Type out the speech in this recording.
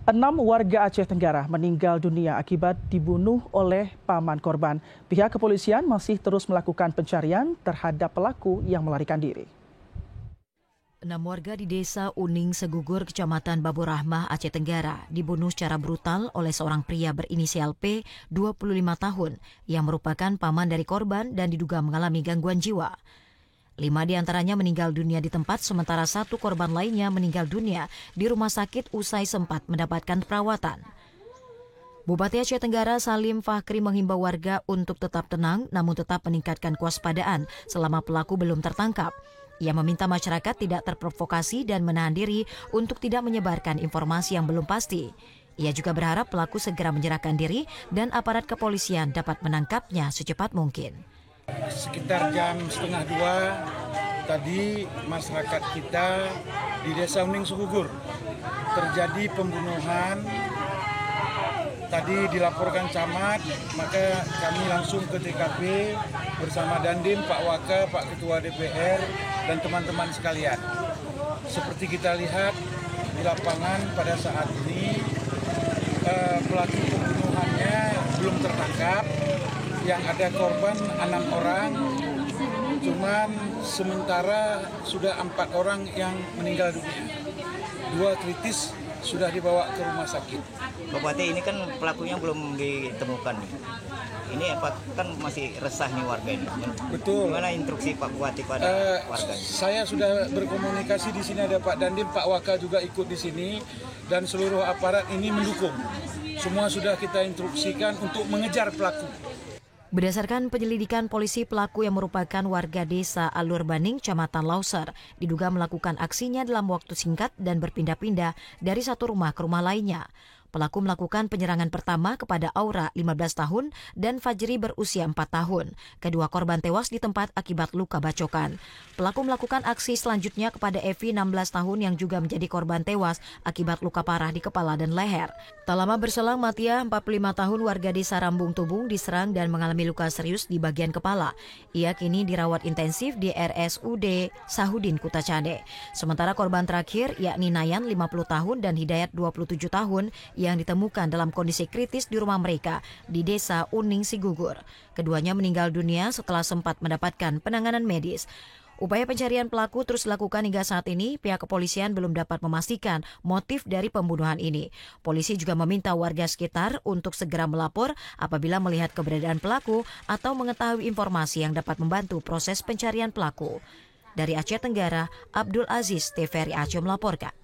6 warga Aceh Tenggara meninggal dunia akibat dibunuh oleh paman korban. Pihak kepolisian masih terus melakukan pencarian terhadap pelaku yang melarikan diri. 6 warga di desa Uning Segugur, Kecamatan Babur Rahmah, Aceh Tenggara dibunuh secara brutal oleh seorang pria berinisial P, 25 tahun, yang merupakan paman dari korban dan diduga mengalami gangguan jiwa. 5 diantaranya meninggal dunia di tempat, sementara 1 korban lainnya meninggal dunia di rumah sakit usai sempat mendapatkan perawatan. Bupati Aceh Tenggara Salim Fakhri menghimbau warga untuk tetap tenang namun tetap meningkatkan kewaspadaan selama pelaku belum tertangkap. Ia meminta masyarakat tidak terprovokasi dan menahan diri untuk tidak menyebarkan informasi yang belum pasti. Ia juga berharap pelaku segera menyerahkan diri dan aparat kepolisian dapat menangkapnya secepat mungkin. Sekitar jam 1:30 tadi masyarakat kita di Desa Uning Segugur terjadi pembunuhan. Tadi dilaporkan camat, maka kami langsung ke TKP bersama Dandim, Pak Waka, Pak Ketua DPR, dan teman-teman sekalian. Seperti kita lihat di lapangan pada saat ini, pelaku pembunuhannya belum tertangkap. Yang ada korban 6 orang, cuman sementara sudah 4 orang yang meninggal dunia. 2 kritis sudah dibawa ke rumah sakit. Bupati, ini kan pelakunya belum ditemukan. Ini apa kan masih resah nih warga ini. Betul. Gimana instruksi Pak Bupati pada warga? Saya sudah berkomunikasi di sini, ada Pak Dandim, Pak Waka juga ikut di sini, dan seluruh aparat ini mendukung. Semua sudah kita instruksikan untuk mengejar pelaku. Berdasarkan penyelidikan polisi, pelaku yang merupakan warga desa Alur Baning, Kecamatan Lauser, diduga melakukan aksinya dalam waktu singkat dan berpindah-pindah dari satu rumah ke rumah lainnya. Pelaku melakukan penyerangan pertama kepada Aura, 15 tahun, dan Fajri berusia 4 tahun. Kedua korban tewas di tempat akibat luka bacokan. Pelaku melakukan aksi selanjutnya kepada Evi, 16 tahun, yang juga menjadi korban tewas akibat luka parah di kepala dan leher. Tak lama berselang, Matia, 45 tahun, warga desa Rambung Tubung, diserang dan mengalami luka serius di bagian kepala. Ia kini dirawat intensif di RSUD Sahudin, Kuta Cade. Sementara korban terakhir, yakni Nayan, 50 tahun, dan Hidayat, 27 tahun, yang ditemukan dalam kondisi kritis di rumah mereka di Desa Uning Segugur. Keduanya meninggal dunia setelah sempat mendapatkan penanganan medis. Upaya pencarian pelaku terus dilakukan hingga saat ini. Pihak kepolisian belum dapat memastikan motif dari pembunuhan ini. Polisi juga meminta warga sekitar untuk segera melapor apabila melihat keberadaan pelaku atau mengetahui informasi yang dapat membantu proses pencarian pelaku. Dari Aceh Tenggara, Abdul Aziz, TVRI Aceh melaporkan.